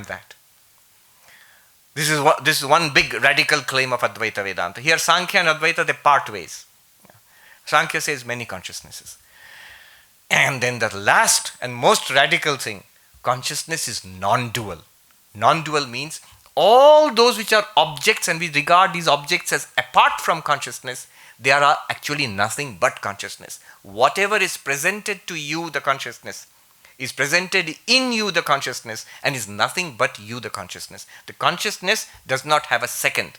that. This is one big radical claim of Advaita Vedanta. Here Sankhya and Advaita, they part ways. Sankhya says many consciousnesses. And then the last and most radical thing, consciousness is non-dual. Non-dual means all those which are objects, and we regard these objects as apart from consciousness, they are actually nothing but consciousness. Whatever is presented to you, the consciousness, is presented in you, the consciousness, and is nothing but you, the consciousness. The consciousness does not have a second.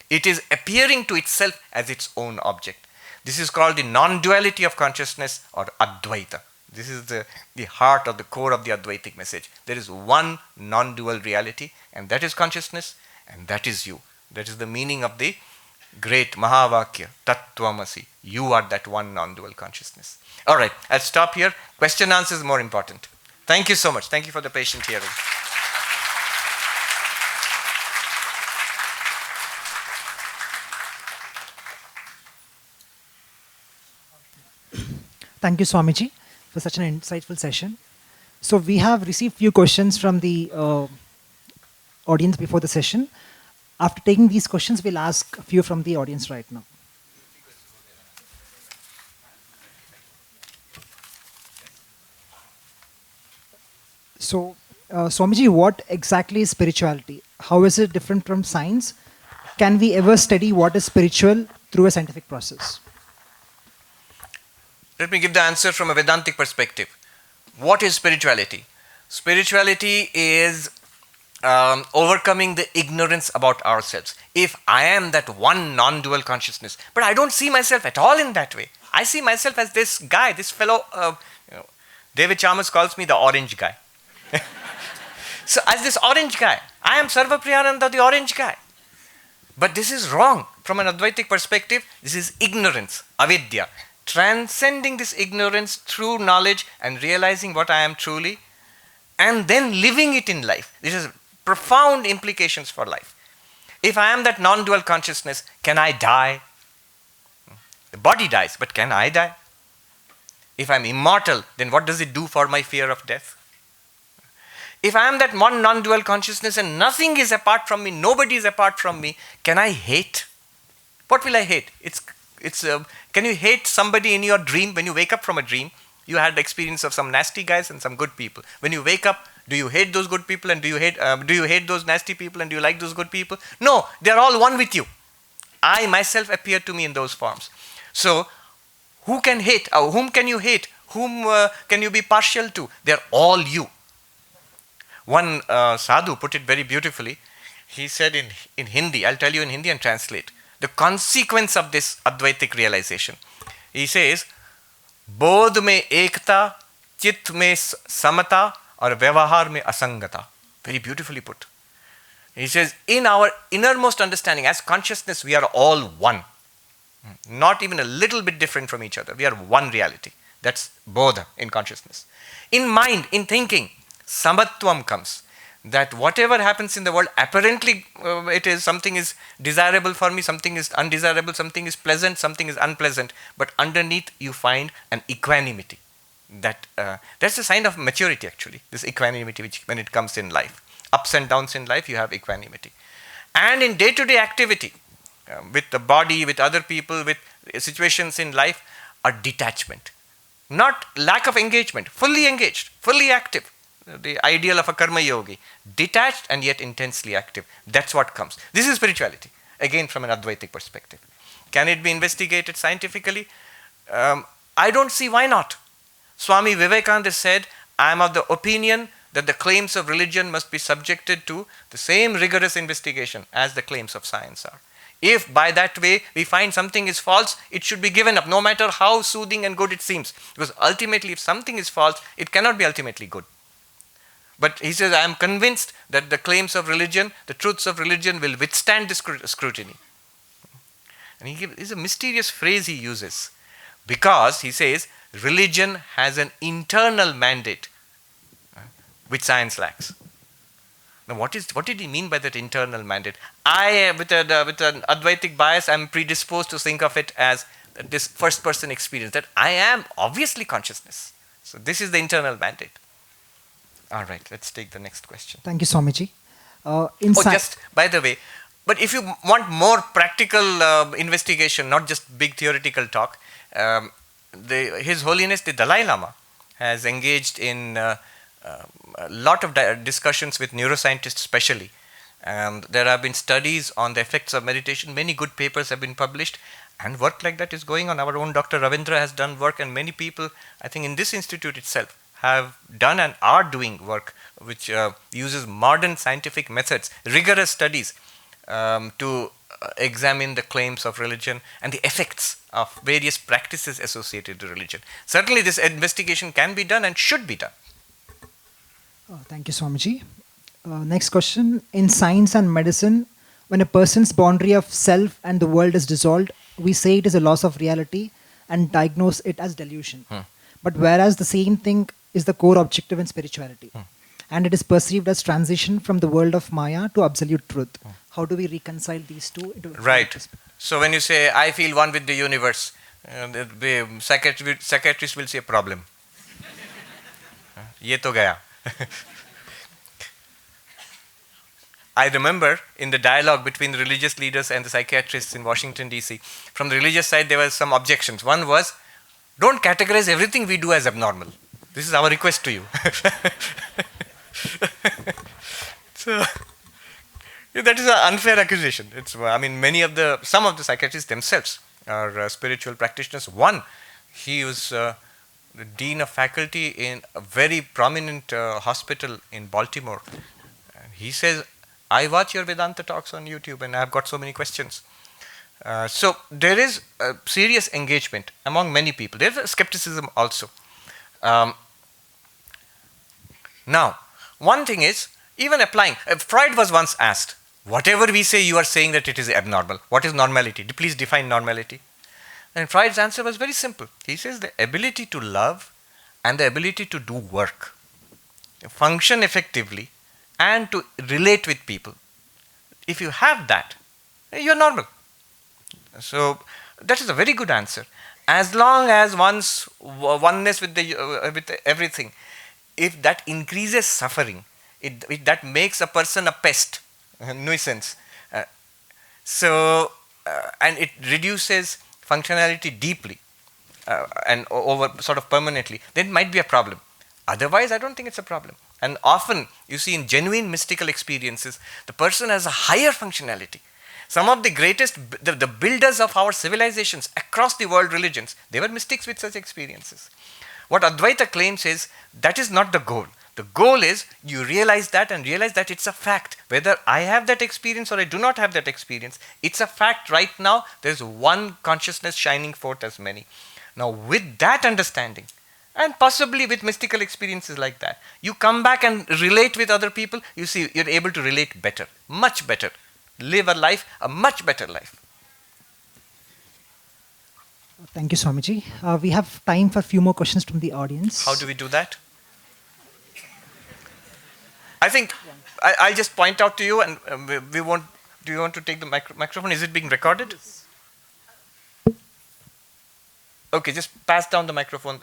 It is appearing to itself as its own object. This is called the non-duality of consciousness, or Advaita. This is the heart or the core of the Advaitic message. There is one non-dual reality, and that is consciousness, and that is you. That is the meaning of the great Mahavakya, Tattvamasi. You are that one non-dual consciousness. All right, I'll stop here. Question answer is more important. Thank you so much. Thank you for the patient hearing. Thank you, Swamiji, for such an insightful session. So we have received few questions from the audience before the session. After taking these questions, we'll ask a few from the audience right now. So, Swamiji, what exactly is spirituality? How is it different from science? Can we ever study what is spiritual through a scientific process? Let me give the answer from a Vedantic perspective. What is spirituality? Spirituality is overcoming the ignorance about ourselves. If I am that one non-dual consciousness, but I don't see myself at all in that way. I see myself as this guy, this fellow, David Chalmers calls me the orange guy. So as this orange guy, I am Sarvapriyananda, the orange guy. But this is wrong. From an Advaitic perspective, this is ignorance, avidya. Transcending this ignorance through knowledge and realizing what I am truly, and then living it in life. This has profound implications for life. If I am that non-dual consciousness, can I die? The body dies, but can I die? If I'm immortal, then what does it do for my fear of death? If I am that one non-dual consciousness and nothing is apart from me, nobody is apart from me, can I hate? What will I hate? Can you hate somebody in your dream? When you wake up from a dream, you had the experience of some nasty guys and some good people. When you wake up, do you hate those good people, and do you hate those nasty people, and do you like those good people? No, they are all one with you. I myself appear to me in those forms. So, who can hate? Whom can you hate? Whom can you be partial to? They are all you. One sadhu put it very beautifully. He said in Hindi, I'll tell you in Hindi and translate the consequence of this Advaitic realization. He says, Bodh mein ekta, chit mein samata, or vyavahar mein asangata. Very beautifully put. He says, in our innermost understanding, as consciousness, we are all one. Not even a little bit different from each other. We are one reality. That's bodha in consciousness. In mind, in thinking, samatvam comes. That whatever happens in the world, apparently it is something is desirable for me, something is undesirable, something is pleasant, something is unpleasant. But underneath you find an equanimity. That's a sign of maturity actually, this equanimity which when it comes in life. Ups and downs in life, you have equanimity. And in day-to-day activity, with the body, with other people, with situations in life, a detachment. Not lack of engagement, fully engaged, fully active. The ideal of a karma yogi, detached and yet intensely active. That's what comes. This is spirituality, again from an Advaitic perspective. Can it be investigated scientifically? I don't see why not. Swami Vivekananda said, I am of the opinion that the claims of religion must be subjected to the same rigorous investigation as the claims of science are. If by that way we find something is false, it should be given up, no matter how soothing and good it seems. Because ultimately, if something is false, it cannot be ultimately good. But he says, I am convinced that the claims of religion, the truths of religion will withstand this scrutiny. And it's a mysterious phrase he uses. Because, he says, religion has an internal mandate which science lacks. Now, what did he mean by that internal mandate? With an Advaitic bias, I am predisposed to think of it as this first-person experience, that I am obviously consciousness. So this is the internal mandate. All right, let's take the next question. Thank you, Swamiji. Oh, Inside, just by the way, but if you want more practical investigation, not just big theoretical talk, His Holiness the Dalai Lama has engaged in a lot of discussions with neuroscientists, especially. And there have been studies on the effects of meditation. Many good papers have been published, and work like that is going on. Our own Dr. Ravindra has done work, and many people, I think, in this institute itself, have done and are doing work which uses modern scientific methods, rigorous studies to examine the claims of religion and the effects of various practices associated with religion. Certainly, this investigation can be done and should be done. thank you, Swamiji. Next question. In science and medicine, when a person's boundary of self and the world is dissolved, we say it is a loss of reality and diagnose it as delusion. But whereas the same thing is the core objective in spirituality, and it is perceived as transition from the world of Maya to absolute truth. How do we reconcile these two? Right. So when you say, I feel one with the universe, the psychiatrist will say problem. Ye to gaya. I remember in the dialogue between the religious leaders and the psychiatrists in Washington, D.C., from the religious side, there were some objections. One was, don't categorize everything we do as abnormal. This is our request to you. So, that is an unfair accusation. Some of the psychiatrists themselves are spiritual practitioners. One, he was the dean of faculty in a very prominent hospital in Baltimore. He says, I watch your Vedanta talks on YouTube and I've got so many questions. So there is a serious engagement among many people. There's a skepticism also. Now, one thing is, even applying, Freud was once asked, whatever we say, you are saying that it is abnormal. What is normality? Please define normality. And Freud's answer was very simple. He says the ability to love and the ability to do work, function effectively, and to relate with people. If you have that, you're normal. So that is a very good answer. As long as one's oneness with everything, if that increases suffering, that makes a person a pest, a nuisance. And it reduces functionality deeply and over sort of permanently, then it might be a problem. Otherwise, I don't think it's a problem. And often, you see in genuine mystical experiences, the person has a higher functionality. Some of the greatest, the builders of our civilizations across the world religions, they were mystics with such experiences. What Advaita claims is, that is not the goal. The goal is, you realize that and realize that it's a fact. Whether I have that experience or I do not have that experience, it's a fact right now. There's one consciousness shining forth as many. Now, with that understanding, and possibly with mystical experiences like that, you come back and relate with other people, you see, you're able to relate better, much better. Live a much better life. Thank you, Swamiji. We have time for a few more questions from the audience. How do we do that? I think I'll just point out to you, and we won't. Do you want to take the microphone? Is it being recorded? Okay, just pass down the microphone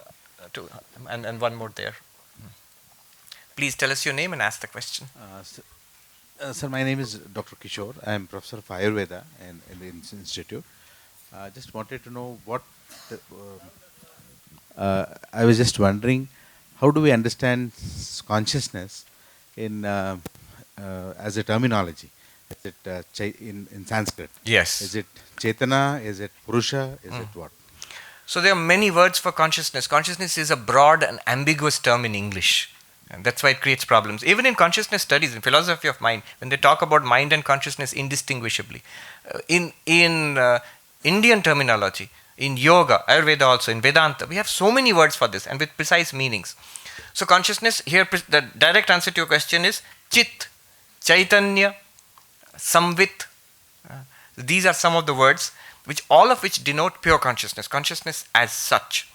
and one more there. Please tell us your name and ask the question. Sir, my name is Dr. Kishore. I am professor of Ayurveda in the institute. Just wanted to know I was just wondering, how do we understand consciousness in as a terminology? Is it in Sanskrit? Yes. Is it Chetana? Is it Purusha? Is it what? So there are many words for consciousness. Consciousness is a broad and ambiguous term in English. And that's why it creates problems. Even in consciousness studies, in philosophy of mind, when they talk about mind and consciousness indistinguishably, in Indian terminology, in yoga, Ayurveda also, in Vedanta, we have so many words for this and with precise meanings. So consciousness, here the direct answer to your question is Chit, Chaitanya, Samvit. These are some of the words all of which denote pure consciousness, consciousness as such.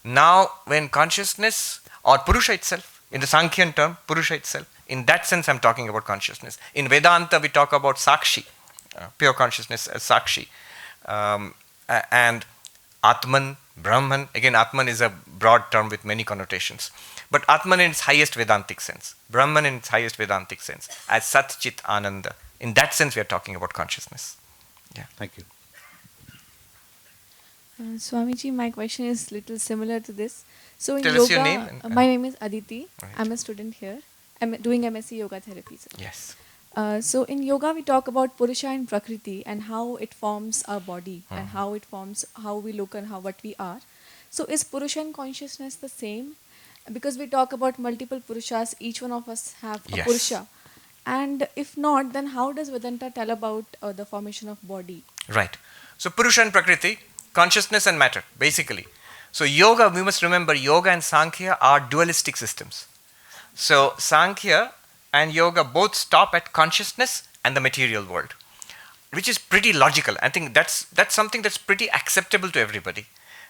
Now, when consciousness, or Purusha itself, in the Sankhyan term, Purusha itself, in that sense I'm talking about consciousness. In Vedanta we talk about Sakshi, pure consciousness as Sakshi, and Atman, Brahman, again, Atman is a broad term with many connotations. But Atman in its highest Vedantic sense, Brahman in its highest Vedantic sense, as Sat Chit Ananda. In that sense, we are talking about consciousness. Yeah. Thank you. Swamiji, my question is little similar to this. So in Tell yoga, us your name my name is Aditi. Right. I'm a student here. I'm doing MSc Yoga Therapy. Sir. Yes. So in yoga, we talk about Purusha and Prakriti and how it forms our body and how it forms how we look and how what we are. So is Purusha and consciousness the same? Because we talk about multiple Purushas, each one of us have a Yes. Purusha. And if not, then how does Vedanta tell about the formation of body? Right. So Purusha and Prakriti, consciousness and matter, basically. So yoga, we must remember, yoga and Sankhya are dualistic systems. So Sankhya and yoga both stop at consciousness and the material world, which is pretty logical. I think that's something that's pretty acceptable to everybody.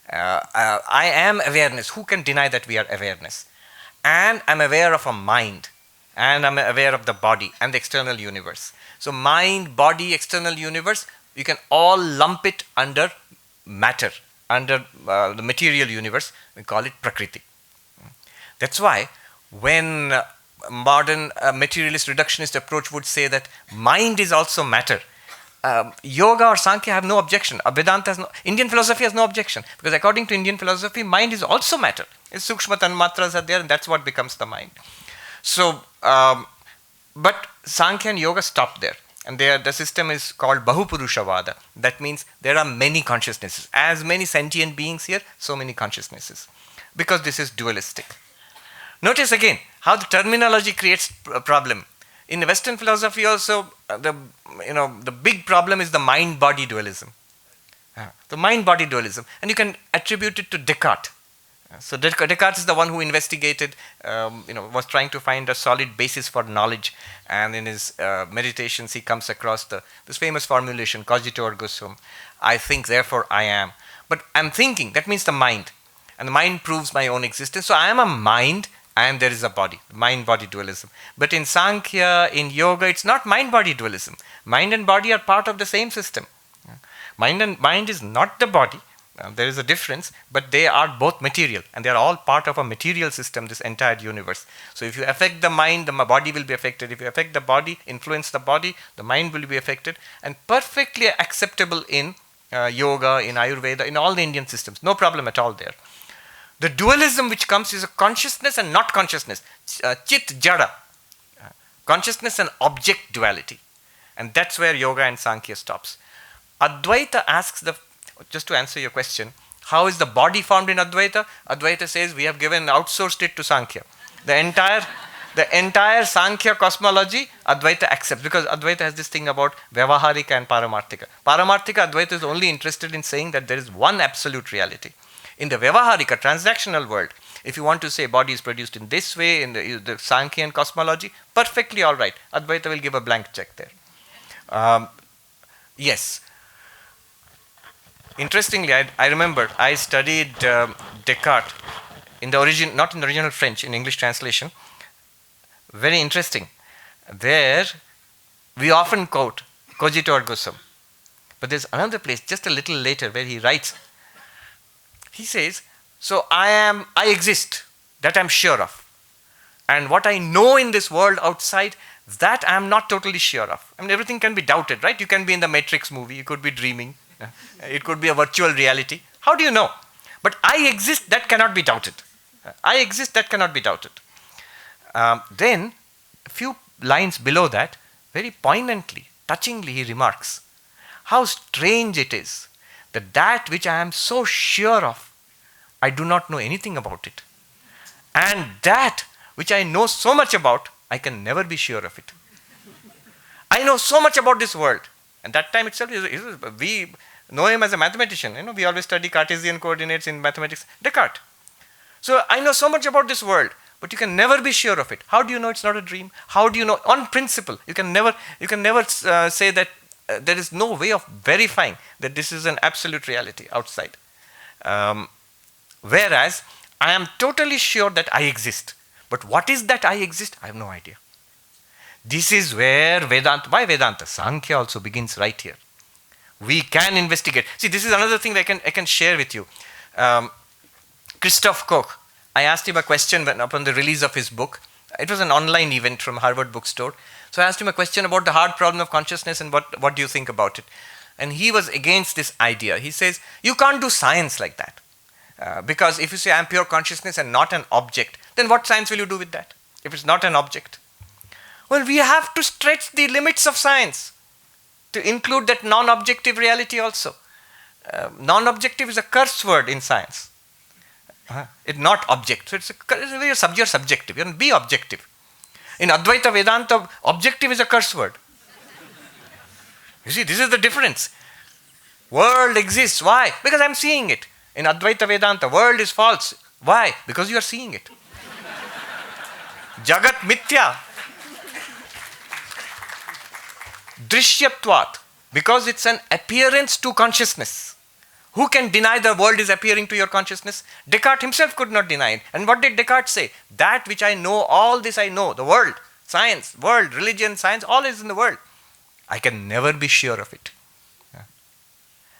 I am awareness. Who can deny that we are awareness? And I'm aware of a mind, and I'm aware of the body and the external universe. So mind, body, external universe, you can all lump it under matter, under the material universe. We call it Prakriti. That's why when modern materialist reductionist approach would say that mind is also matter, yoga or Sankhya have no objection. Vedanta has no, Indian philosophy has no objection, because according to Indian philosophy, mind is also matter. Its sukshma tanmatras are there, and that's what becomes the mind. So, but Sankhya and yoga stop there, and the system is called Bahupurushavada. That means there are many consciousnesses. As many sentient beings here, so many consciousnesses, because this is dualistic. Notice again how the terminology creates a problem. In Western philosophy also, the big problem is the mind-body dualism. The mind-body dualism. And you can attribute it to Descartes. So Descartes is the one who investigated, was trying to find a solid basis for knowledge. And in his meditations, he comes across this famous formulation, cogito ergo sum. I think, therefore I am. But I'm thinking, that means the mind. And the mind proves my own existence. So I am a mind, and there is a body, mind-body dualism. But in Sankhya, in yoga, it's not mind-body dualism. Mind and body are part of the same system. Mind is not the body. There is a difference, but they are both material, and they are all part of a material system, this entire universe. So if you affect the mind, the body will be affected. If you affect the body, influence the body, the mind will be affected, and perfectly acceptable in yoga, in Ayurveda, in all the Indian systems. No problem at all there. The dualism which comes is a consciousness and not consciousness, chit jada, consciousness and object duality, and that's where yoga and Sankhya stops. Advaita asks just to answer your question, how is the body formed in Advaita? Advaita says we have outsourced it to Sankhya. The entire Sankhya cosmology, Advaita accepts, because Advaita has this thing about Vyavaharika and Paramarthika. Paramarthika, Advaita is only interested in saying that there is one absolute reality. In the Vyavaharika, transactional world, if you want to say body is produced in this way, in the Sankhyan cosmology, perfectly all right. Advaita will give a blank check there. Yes. Interestingly, I remember I studied Descartes in the not in the original French, in English translation. Very interesting. There, we often quote cogito ergo sum. But there's another place just a little later where he writes, he says, so I exist, that I'm sure of. And what I know in this world outside, that I'm not totally sure of. I mean, everything can be doubted, right? You can be in the Matrix movie, you could be dreaming, it could be a virtual reality. How do you know? But I exist, that cannot be doubted. I exist, that cannot be doubted. Then, a few lines below that, very poignantly, touchingly, he remarks, how strange it is that which I am so sure of, I do not know anything about it. And that which I know so much about, I can never be sure of it. I know so much about this world. And that time itself, we know him as a mathematician. We always study Cartesian coordinates in mathematics. Descartes. So I know so much about this world, but you can never be sure of it. How do you know it's not a dream? How do you know? On principle, you can never say that there is no way of verifying that this is an absolute reality outside. Whereas I am totally sure that I exist. But what is that I exist? I have no idea. This is where Vedanta, why Vedanta? Sankhya also begins right here. We can investigate. See, this is another thing that I can share with you. Um, Christoph Koch, I asked him a question upon the release of his book. It was an online event from Harvard Bookstore. So I asked him a question about the hard problem of consciousness and what do you think about it? And he was against this idea. He says, you can't do science like that. Because if you say I'm pure consciousness and not an object, then what science will you do with that if it's not an object? Well, we have to stretch the limits of science to include that non-objective reality also. Non-objective is a curse word in science. It's not object. So you're subjective. You be objective. In Advaita Vedanta, objective is a curse word. You see, this is the difference. World exists. Why? Because I'm seeing it. In Advaita Vedanta, world is false. Why? Because you are seeing it. Jagat mithya. Drishyatvat. Because it's an appearance to consciousness. Who can deny the world is appearing to your consciousness? Descartes himself could not deny it. And what did Descartes say? That which I know, all this I know, the world, science, world, religion, science, all is in the world. I can never be sure of it.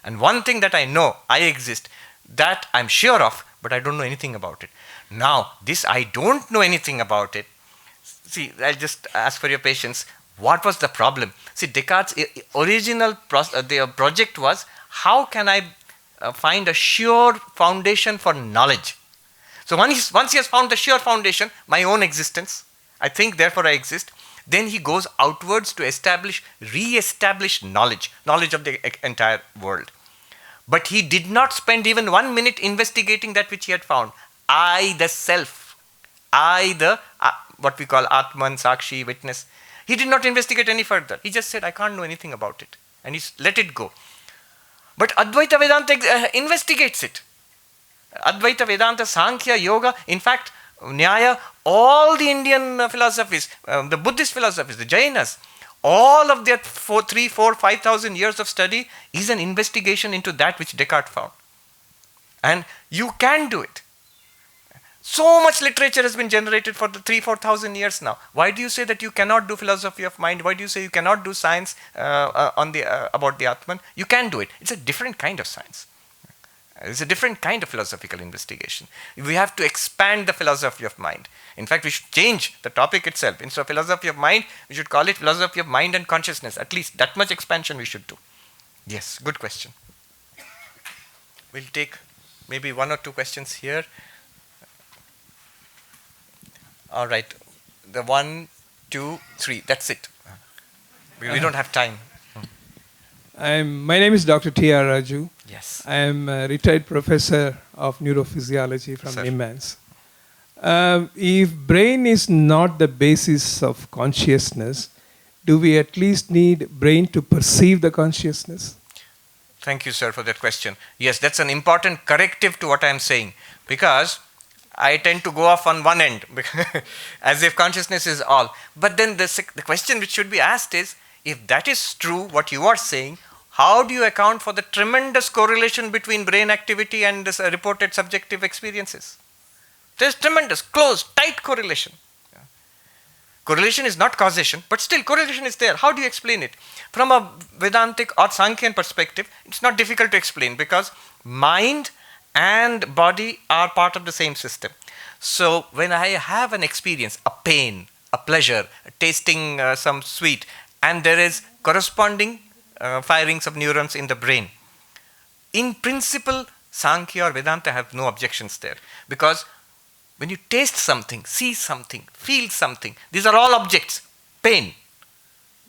And one thing that I know, I exist, that I'm sure of, but I don't know anything about it. Now, this I don't know anything about it. See, I'll just ask for your patience. What was the problem? See, Descartes' original project was, how can I find a sure foundation for knowledge? So once he has found the sure foundation, my own existence, I think, therefore I exist, then he goes outwards to re-establish knowledge of the entire world. But he did not spend even 1 minute investigating that which he had found. I, the self. I, the, what we call Atman, Sakshi, witness. He did not investigate any further. He just said, I can't know anything about it. And he let it go. But Advaita Vedanta investigates it. Advaita Vedanta, Sankhya, Yoga, in fact, Nyaya, all the Indian philosophies, the Buddhist philosophies, the Jainas, all of their 3,000, 4,000, 5,000 years of study is an investigation into that which Descartes found. And you can do it. So much literature has been generated for the 3,000, 4,000 years now. Why do you say that you cannot do philosophy of mind? Why do you say you cannot do science about the Atman? You can do it. It's a different kind of science. It's a different kind of philosophical investigation. We have to expand the philosophy of mind. In fact, we should change the topic itself. Instead of philosophy of mind, we should call it philosophy of mind and consciousness. At least that much expansion we should do. Yes, good question. We'll take maybe 1 or 2 questions here. All right. The 1, 2, 3. That's it. We don't have time. My name is Dr. T.R. Raju. Yes. I am a retired professor of neurophysiology from NIMHANS. If brain is not the basis of consciousness, do we at least need brain to perceive the consciousness? Thank you, sir, for that question. Yes, that's an important corrective to what I am saying, because I tend to go off on one end as if consciousness is all. But then the question which should be asked is, if that is true, what you are saying, how do you account for the tremendous correlation between brain activity and this reported subjective experiences? There is tremendous, close, tight correlation. Correlation is not causation, but still correlation is there. How do you explain it? From a Vedantic or Sankhyan perspective, it's not difficult to explain, because mind and body are part of the same system. So when I have an experience, a pain, a pleasure, tasting some sweet, and there is corresponding firings of neurons in the brain, in principle, Sankhya or Vedanta have no objections there, because when you taste something, see something, feel something, these are all objects. Pain,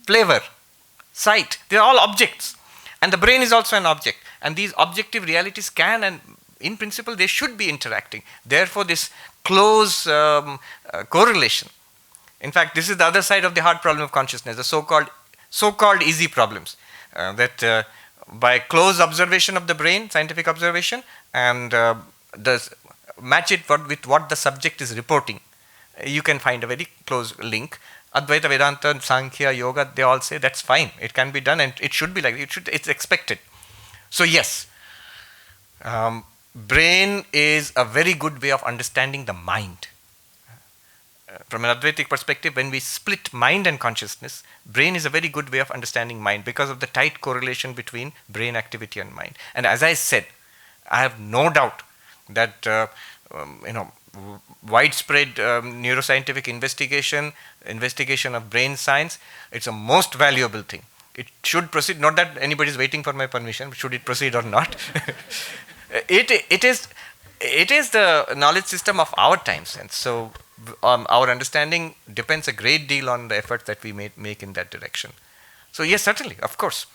flavor, sight, they are all objects. And the brain is also an object. And these objective realities can, and in principle, they should be interacting. Therefore, this close correlation. In fact, this is the other side of the hard problem of consciousness, the so-called easy problems. That by close observation of the brain, scientific observation, and match it with what the subject is reporting, you can find a very close link. Advaita Vedanta, Sankhya, Yoga, they all say that's fine. It can be done, and it should be like it's expected. So yes, brain is a very good way of understanding the mind. From an Advaitic perspective, when we split mind and consciousness, brain is a very good way of understanding mind, because of the tight correlation between brain activity and mind. And as I said, I have no doubt that widespread neuroscientific investigation of brain science, it's a most valuable thing. It should proceed. Not that anybody is waiting for my permission. Should it proceed or not? it is the knowledge system of our times, and so our understanding depends a great deal on the efforts that we make in that direction. So yes, certainly, of course.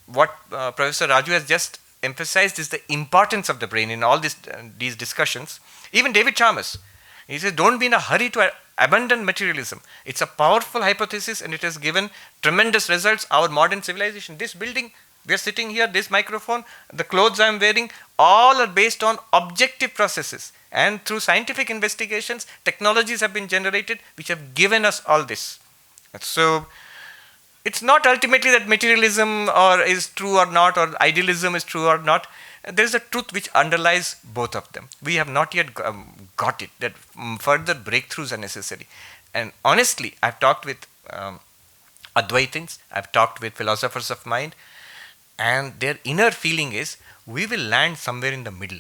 What Professor Raju has just emphasized is the importance of the brain in all these discussions. Even David Chalmers, he says, don't be in a hurry to abandon materialism. It's a powerful hypothesis and it has given tremendous results. Our modern civilization, this building, we are sitting here, this microphone, the clothes I am wearing, all are based on objective processes. And through scientific investigations, technologies have been generated which have given us all this. So it's not ultimately that materialism is true or not, or idealism is true or not. There is a truth which underlies both of them. We have not yet got it, that further breakthroughs are necessary. And honestly, I've talked with Advaitins, I've talked with philosophers of mind, and their inner feeling is we will land somewhere in the middle.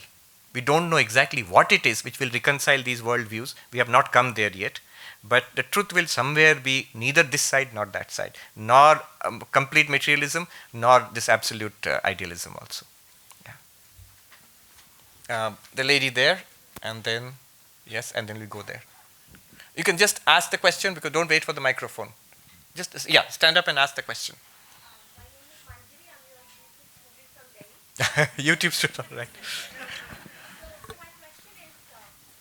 We don't know exactly what it is which will reconcile these worldviews. We have not come there yet. But the truth will somewhere be neither this side nor that side, nor complete materialism, nor this absolute idealism also. Yeah. The lady there, and then, yes, and then we go there. You can just ask the question, because don't wait for the microphone. Just, stand up and ask the question. My name is Manjari. I'm your YouTube student from Delhi. YouTube student, all right. So my question is,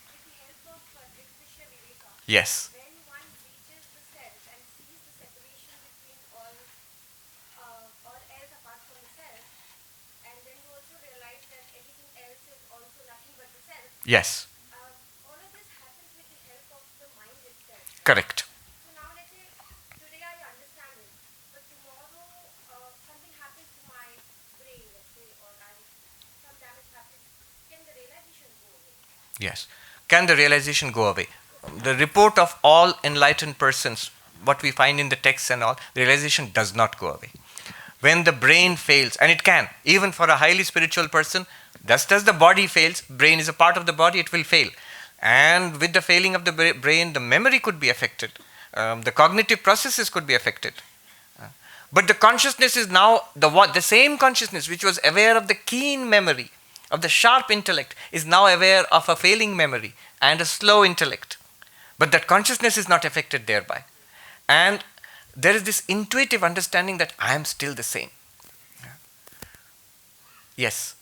with the help of Dishya Viveka, Yes. when one reaches the self and sees the separation between all else apart from the self, and then you also realize that everything else is also nothing but the self. Yes. All of this happens with the help of the mind itself. Correct. So now let's say today I understand it, but tomorrow something happens to my brain, let's say, or some damage happens. Can the realization go away? Yes. Can the realization go away? The report of all enlightened persons, what we find in the texts and all, the realization does not go away. When the brain fails, and it can, even for a highly spiritual person, just as the body fails, brain is a part of the body, it will fail. And with the failing of the brain, the memory could be affected. The cognitive processes could be affected. But the consciousness is now, the same consciousness which was aware of the keen memory, of the sharp intellect, is now aware of a failing memory and a slow intellect. But that consciousness is not affected thereby. And there is this intuitive understanding that I am still the same. Yes.